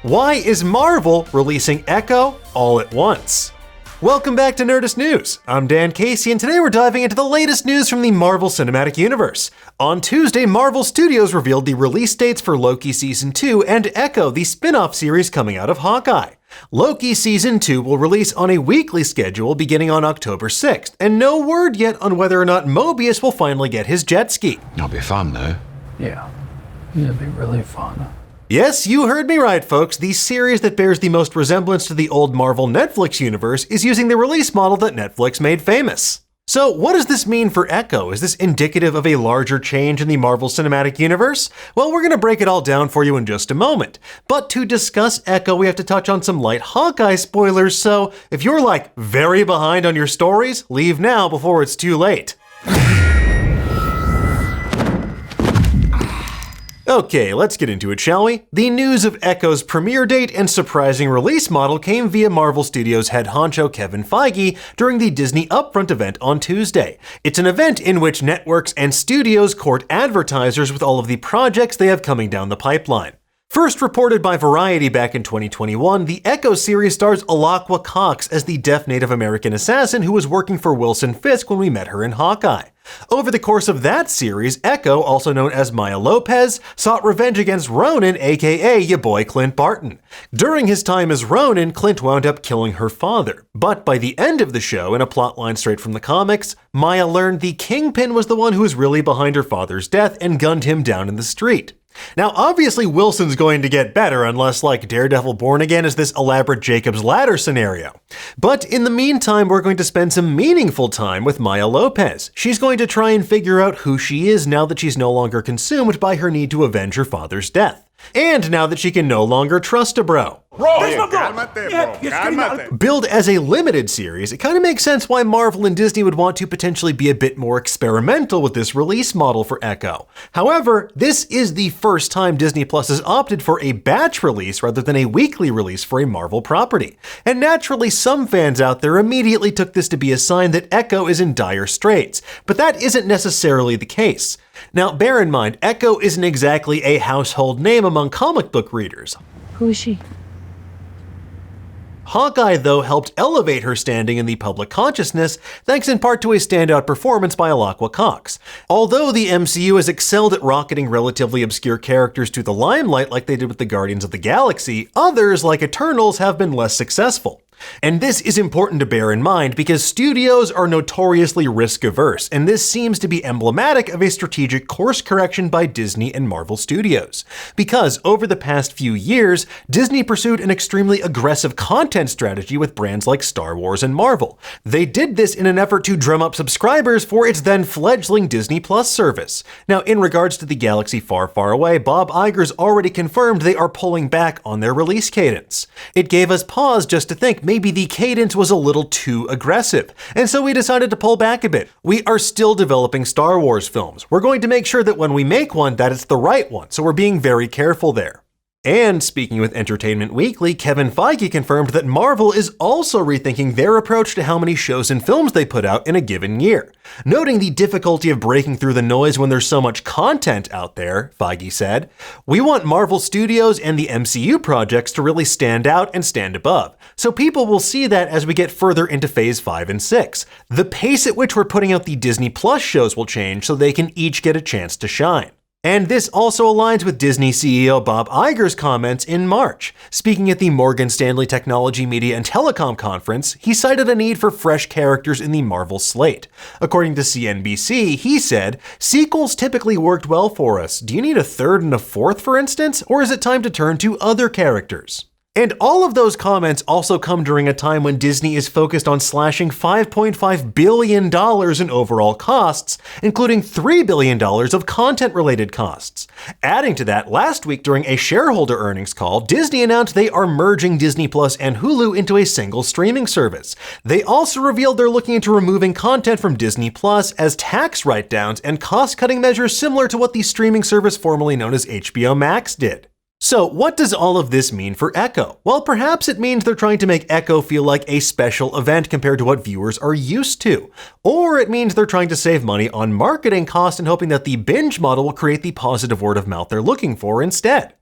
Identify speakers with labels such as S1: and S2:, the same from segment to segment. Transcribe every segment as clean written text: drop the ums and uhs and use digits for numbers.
S1: Why is Marvel releasing Echo all at once? Welcome back to Nerdist News. I'm Dan Casey, and today we're diving into the latest news from the Marvel Cinematic Universe. On Tuesday, Marvel Studios revealed the release dates for Loki Season 2 and Echo, the spin-off series coming out of Hawkeye. Loki Season 2 will release on a weekly schedule beginning on October 6th, and no word yet on whether or not Mobius will finally get his jet ski.
S2: It'll be fun, though.
S3: Yeah, it'll be really fun.
S1: Yes, you heard me right, folks. The series that bears the most resemblance to the old Marvel Netflix universe is using the release model that Netflix made famous. So what does this mean for Echo? Is this indicative of a larger change in the Marvel Cinematic Universe? Well, we're going to break it all down for you in just a moment. But to discuss Echo, we have to touch on some light Hawkeye spoilers, so if you're like very behind on your stories, leave now before it's too late. Okay, let's get into it, shall we? The news of Echo's premiere date and surprising release model came via Marvel Studios head honcho Kevin Feige during the Disney Upfront event on Tuesday. It's an event in which networks and studios court advertisers with all of the projects they have coming down the pipeline. First reported by Variety back in 2021, the Echo series stars Alaqua Cox as the deaf Native American assassin who was working for Wilson Fisk when we met her in Hawkeye. Over the course of that series, Echo, also known as Maya Lopez, sought revenge against Ronin, aka ya boy Clint Barton. During his time as Ronin, Clint wound up killing her father. But by the end of the show, in a plotline straight from the comics, Maya learned the Kingpin was the one who was really behind her father's death and gunned him down in the street. Now, obviously, Wilson's going to get better unless, like, Daredevil Born Again is this elaborate Jacob's Ladder scenario. But in the meantime, we're going to spend some meaningful time with Maya Lopez. She's going to try and figure out who she is now that she's no longer consumed by her need to avenge her father's death. And now that she can no longer trust a bro. Billed as a limited series, it kind of makes sense why Marvel and Disney would want to potentially be a bit more experimental with this release model for Echo. However, this is the first time Disney Plus has opted for a batch release rather than a weekly release for a Marvel property. And naturally, some fans out there immediately took this to be a sign that Echo is in dire straits, but that isn't necessarily the case. Now, bear in mind, Echo isn't exactly a household name among comic book readers.
S4: Who is she?
S1: Hawkeye, though, helped elevate her standing in the public consciousness, thanks in part to a standout performance by Alaqua Cox. Although the MCU has excelled at rocketing relatively obscure characters to the limelight like they did with the Guardians of the Galaxy, others, like Eternals, have been less successful. And this is important to bear in mind because studios are notoriously risk-averse, and this seems to be emblematic of a strategic course correction by Disney and Marvel Studios. Because over the past few years, Disney pursued an extremely aggressive content strategy with brands like Star Wars and Marvel. They did this in an effort to drum up subscribers for its then fledgling Disney Plus service. Now, in regards to the galaxy far, far away, Bob Iger's already confirmed they are pulling back on their release cadence. It gave us pause just to think maybe the cadence was a little too aggressive, and so we decided to pull back a bit. We are still developing Star Wars films. We're going to make sure that when we make one, that it's the right one, so we're being very careful there. And speaking with Entertainment Weekly, Kevin Feige confirmed that Marvel is also rethinking their approach to how many shows and films they put out in a given year. Noting the difficulty of breaking through the noise when there's so much content out there, Feige said, "We want Marvel Studios and the MCU projects to really stand out and stand above. So people will see that as we get further into Phase 5 and 6. The pace at which we're putting out the Disney Plus shows will change so they can each get a chance to shine." And this also aligns with Disney CEO Bob Iger's comments in March. Speaking at the Morgan Stanley Technology, Media, and Telecom Conference, he cited a need for fresh characters in the Marvel slate. According to CNBC, he said, "Sequels typically worked well for us. Do you need a third and a fourth, for instance? Or is it time to turn to other characters?" And all of those comments also come during a time when Disney is focused on slashing $5.5 billion in overall costs, including $3 billion of content-related costs. Adding to that, last week during a shareholder earnings call, Disney announced they are merging Disney Plus and Hulu into a single streaming service. They also revealed they're looking into removing content from Disney Plus as tax write-downs and cost-cutting measures similar to what the streaming service formerly known as HBO Max did. So what does all of this mean for Echo? Well, perhaps it means they're trying to make Echo feel like a special event compared to what viewers are used to. Or it means they're trying to save money on marketing costs and hoping that the binge model will create the positive word of mouth they're looking for instead.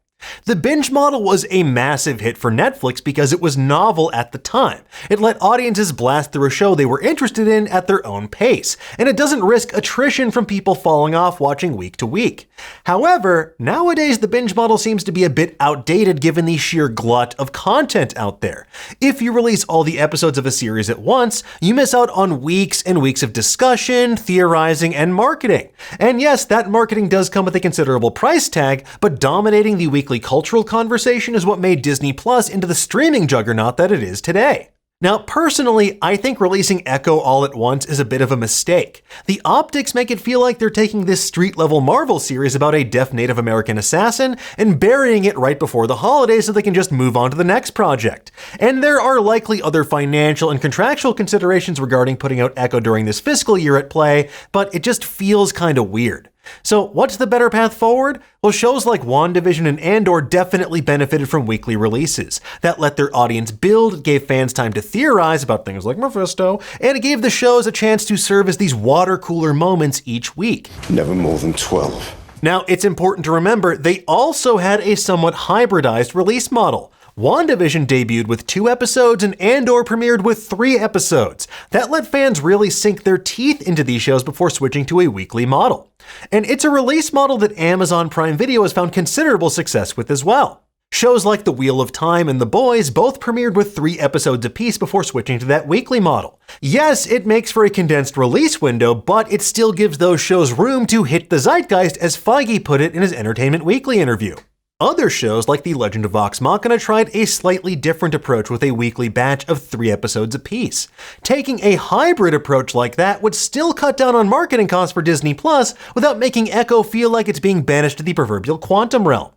S1: The binge model was a massive hit for Netflix because it was novel at the time. It let audiences blast through a show they were interested in at their own pace, and it doesn't risk attrition from people falling off watching week to week. However, nowadays the binge model seems to be a bit outdated given the sheer glut of content out there. If you release all the episodes of a series at once, you miss out on weeks and weeks of discussion, theorizing, and marketing. And yes, that marketing does come with a considerable price tag, but dominating the weekly cultural conversation is what made Disney Plus into the streaming juggernaut that it is today. Now, personally, I think releasing Echo all at once is a bit of a mistake. The optics make it feel like they're taking this street-level Marvel series about a deaf Native American assassin and burying it right before the holidays so they can just move on to the next project. And there are likely other financial and contractual considerations regarding putting out Echo during this fiscal year at play, but it just feels kinda weird. So what's the better path forward? Well, shows like WandaVision and Andor definitely benefited from weekly releases. That let their audience build, gave fans time to theorize about things like Mephisto, and it gave the shows a chance to serve as these water cooler moments each week.
S2: Never more than 12.
S1: Now, it's important to remember they also had a somewhat hybridized release model. WandaVision debuted with 2 episodes and Andor premiered with 3 episodes. That let fans really sink their teeth into these shows before switching to a weekly model. And it's a release model that Amazon Prime Video has found considerable success with as well. Shows like The Wheel of Time and The Boys both premiered with 3 episodes apiece before switching to that weekly model. Yes, it makes for a condensed release window, but it still gives those shows room to hit the zeitgeist, as Feige put it in his Entertainment Weekly interview. Other shows like The Legend of Vox Machina tried a slightly different approach with a weekly batch of 3 episodes apiece. Taking a hybrid approach like that would still cut down on marketing costs for Disney Plus without making Echo feel like it's being banished to the proverbial quantum realm.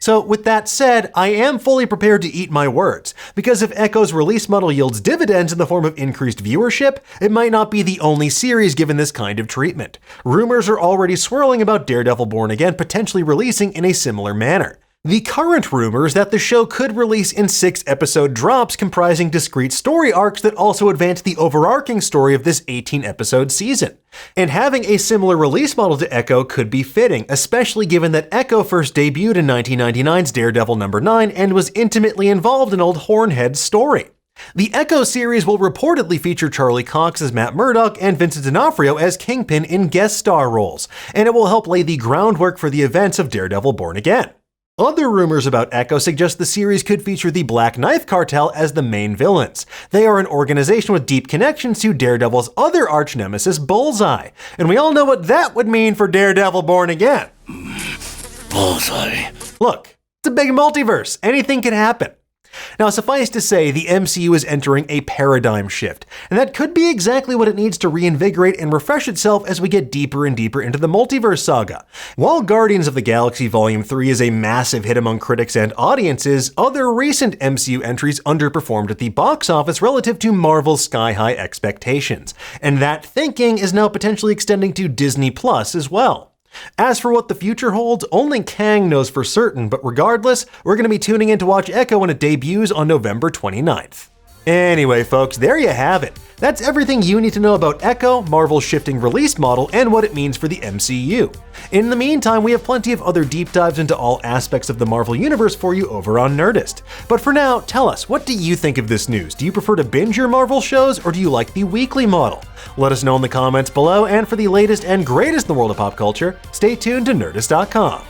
S1: So with that said, I am fully prepared to eat my words, because if Echo's release model yields dividends in the form of increased viewership, it might not be the only series given this kind of treatment. Rumors are already swirling about Daredevil Born Again potentially releasing in a similar manner. The current rumor is that the show could release in 6-episode drops comprising discrete story arcs that also advance the overarching story of this 18-episode season. And having a similar release model to Echo could be fitting, especially given that Echo first debuted in 1999's Daredevil number 9 and was intimately involved in old Hornhead's story. The Echo series will reportedly feature Charlie Cox as Matt Murdock and Vincent D'Onofrio as Kingpin in guest star roles, and it will help lay the groundwork for the events of Daredevil Born Again. Other rumors about Echo suggest the series could feature the Black Knife Cartel as the main villains. They are an organization with deep connections to Daredevil's other arch-nemesis, Bullseye. And we all know what that would mean for Daredevil Born Again.
S3: Bullseye.
S1: Look, it's a big multiverse. Anything can happen. Now, suffice to say, the MCU is entering a paradigm shift, and that could be exactly what it needs to reinvigorate and refresh itself as we get deeper and deeper into the multiverse saga. While Guardians of the Galaxy Volume 3 is a massive hit among critics and audiences, other recent MCU entries underperformed at the box office relative to Marvel's sky-high expectations, and that thinking is now potentially extending to Disney Plus as well. As for what the future holds, only Kang knows for certain, but regardless, we're going to be tuning in to watch Echo when it debuts on November 29th. Anyway, folks, there you have it. That's everything you need to know about Echo, Marvel's shifting release model, and what it means for the MCU. In the meantime, we have plenty of other deep dives into all aspects of the Marvel Universe for you over on Nerdist. But for now, tell us, what do you think of this news? Do you prefer to binge your Marvel shows, or do you like the weekly model? Let us know in the comments below, and for the latest and greatest in the world of pop culture, stay tuned to Nerdist.com.